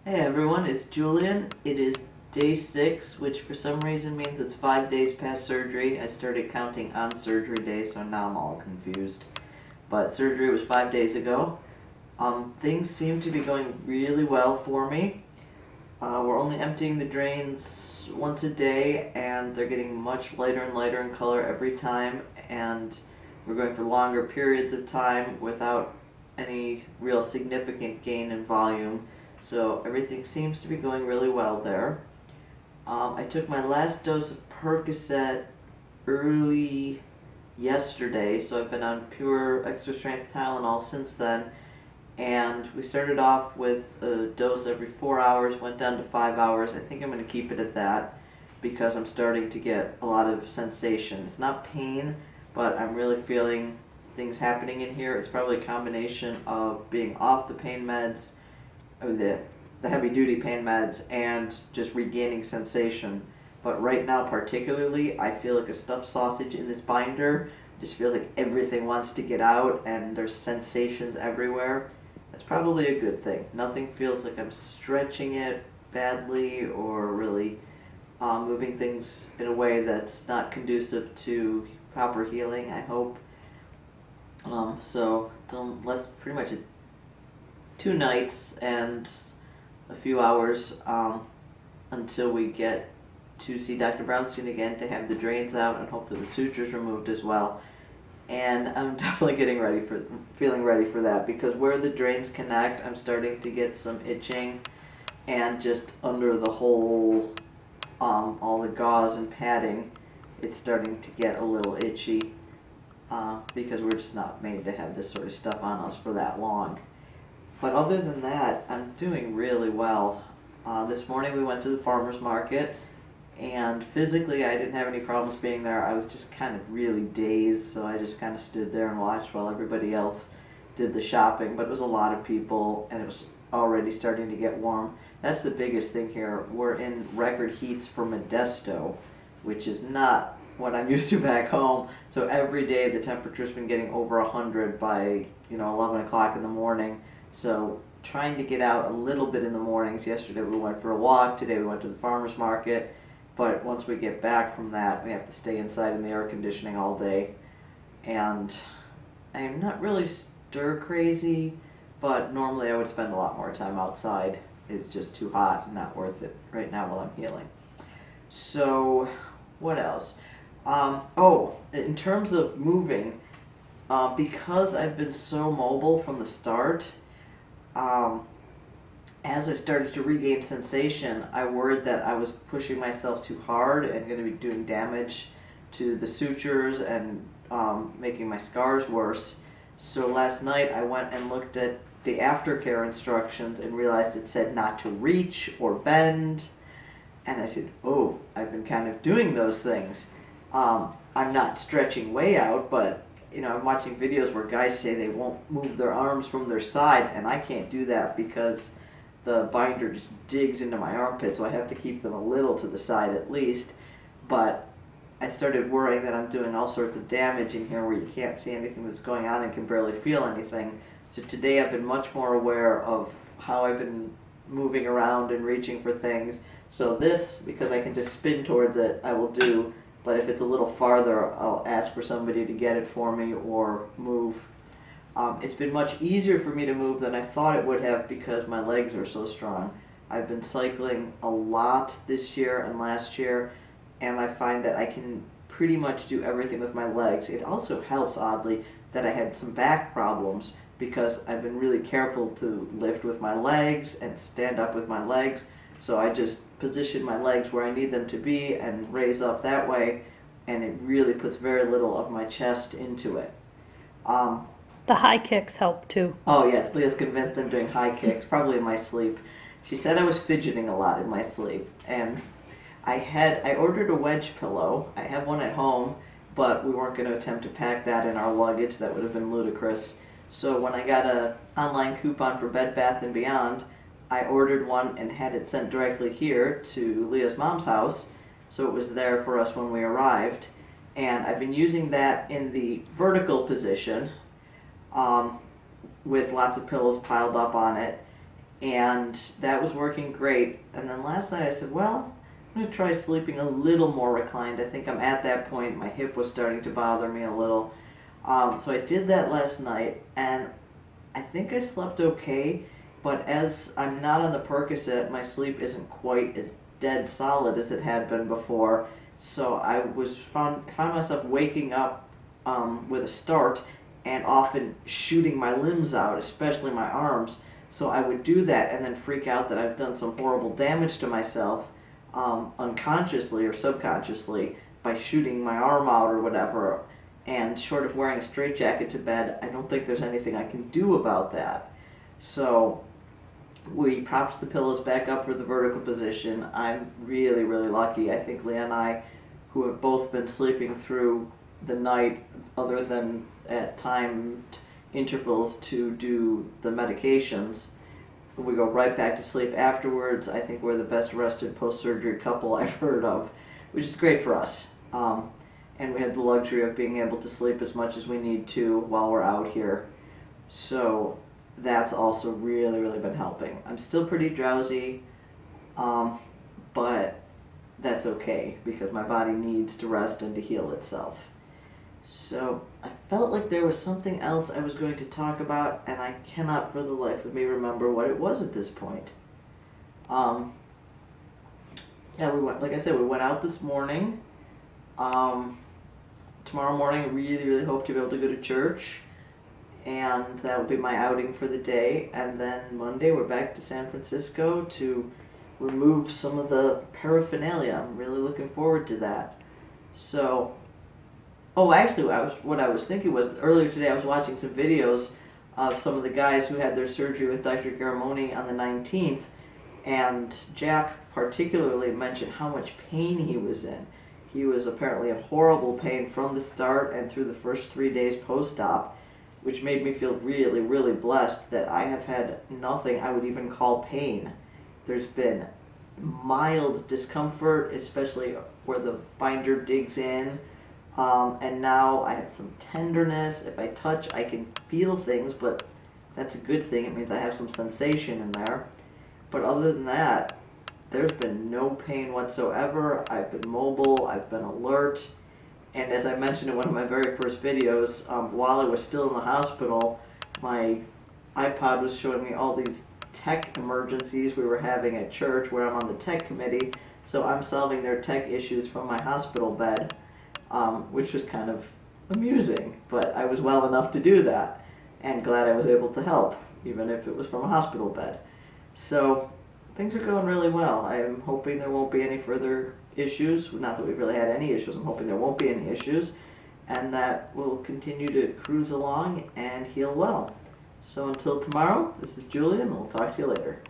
Hey everyone, it's Julian. It is day 6, which for some reason means it's 5 days past surgery. I started counting on surgery days, so now I'm all confused. But surgery was 5 days ago. Things seem to be going really well for me. We're only emptying the drains once a day, and they're getting much lighter and lighter in color every time, and we're going for longer periods of time without any real significant gain in volume. So everything seems to be going really well there. I took my last dose of Percocet early yesterday, so I've been on pure extra strength Tylenol since then. And we started off with a dose every 4 hours, went down to 5 hours. I think I'm going to keep it at that because I'm starting to get a lot of sensation. It's not pain, but I'm really feeling things happening in here. It's probably a combination of being off the pain meds, the heavy duty pain meds, and just regaining sensation. But right now particularly, I feel like a stuffed sausage in this binder. It just feels like everything wants to get out and there's sensations everywhere. That's probably a good thing. Nothing feels like I'm stretching it badly or really moving things in a way that's not conducive to proper healing, I hope. So pretty much 2 nights and a few hours until we get to see Dr. Brownstein again to have the drains out and hopefully the sutures removed as well. And I'm definitely feeling ready for that, because where the drains connect, I'm starting to get some itching, and just under the whole, all the gauze and padding, it's starting to get a little itchy because we're just not made to have this sort of stuff on us for that long. But other than that, I'm doing really well. This morning we went to the farmer's market, and physically I didn't have any problems being there. I was just kind of really dazed, so I just kind of stood there and watched while everybody else did the shopping. But it was a lot of people, and it was already starting to get warm. That's the biggest thing here. We're in record heats for Modesto, which is not what I'm used to back home. So every day the temperature's been getting over 100 by 11 o'clock in the morning. So trying to get out a little bit in the mornings. Yesterday we went for a walk, today we went to the farmer's market, but once we get back from that we have to stay inside in the air conditioning all day. And I'm not really stir crazy, but normally I would spend a lot more time outside. It's just too hot and not worth it right now while I'm healing. So what else? In terms of moving, because I've been so mobile from the start, as I started to regain sensation, I worried that I was pushing myself too hard and going to be doing damage to the sutures and making my scars worse. So last night I went and looked at the aftercare instructions and realized it said not to reach or bend. And I said, oh, I've been kind of doing those things. I'm not stretching way out, but I'm watching videos where guys say they won't move their arms from their side, and I can't do that because the binder just digs into my armpit, so I have to keep them a little to the side at least. But I started worrying that I'm doing all sorts of damage in here where you can't see anything that's going on and can barely feel anything. So today I've been much more aware of how I've been moving around and reaching for things. So this, because I can just spin towards it, I will do. But if it's a little farther, I'll ask for somebody to get it for me or move. It's been much easier for me to move than I thought it would have because my legs are so strong. I've been cycling a lot this year and last year, and I find that I can pretty much do everything with my legs. It also helps, oddly, that I had some back problems because I've been really careful to lift with my legs and stand up with my legs. So I just position my legs where I need them to be and raise up that way, and it really puts very little of my chest into it. The high kicks help too. Oh yes, Leah's convinced I'm doing high kicks, probably in my sleep. She said I was fidgeting a lot in my sleep, and I ordered a wedge pillow. I have one at home, but we weren't going to attempt to pack that in our luggage. That would have been ludicrous. So when I got an online coupon for Bed Bath & Beyond, I ordered one and had it sent directly here to Leah's mom's house, so it was there for us when we arrived. And I've been using that in the vertical position with lots of pillows piled up on it. and that was working great. And then last night I said, well, I'm going to try sleeping a little more reclined. I think I'm at that point. My hip was starting to bother me a little. So I did that last night, and I think I slept okay, but as I'm not on the Percocet, my sleep isn't quite as dead solid as it had been before. So I found myself waking up with a start and often shooting my limbs out, especially my arms. So I would do that and then freak out that I've done some horrible damage to myself unconsciously or subconsciously by shooting my arm out or whatever. And short of wearing a straitjacket to bed, I don't think there's anything I can do about that. So we propped the pillows back up for the vertical position. I'm really, really lucky. I think Leah and I, who have both been sleeping through the night, other than at timed intervals to do the medications, we go right back to sleep afterwards. I think we're the best rested post-surgery couple I've heard of, which is great for us. And we have the luxury of being able to sleep as much as we need to while we're out here. So that's also really, really been helping. I'm still pretty drowsy, but that's okay because my body needs to rest and to heal itself. So I felt like there was something else I was going to talk about, and I cannot for the life of me remember what it was at this point. Yeah, like I said, we went out this morning. Tomorrow morning I really, really hope to be able to go to church, and that will be my outing for the day. And then Monday we're back to San Francisco to remove some of the paraphernalia. I'm really looking forward to that. So, oh, actually, what I was thinking was earlier today I was watching some videos of some of the guys who had their surgery with Dr. Garamoni on the 19th, and Jack particularly mentioned how much pain he was in. He was apparently in horrible pain from the start and through the first 3 days post-op, which made me feel really, really blessed that I have had nothing I would even call pain. There's been mild discomfort, especially where the binder digs in, and now I have some tenderness. If I touch, I can feel things, but that's a good thing. It means I have some sensation in there. But other than that, there's been no pain whatsoever. I've been mobile, I've been alert, and as I mentioned in one of my very first videos, while I was still in the hospital, my iPod was showing me all these tech emergencies we were having at church where I'm on the tech committee, so I'm solving their tech issues from my hospital bed, which was kind of amusing, but I was well enough to do that, and glad I was able to help, even if it was from a hospital bed. So things are going really well. I'm hoping there won't be any further issues. Not that we've really had any issues. I'm hoping there won't be any issues, and that we'll continue to cruise along and heal well. So until tomorrow, this is Julian, and we'll talk to you later.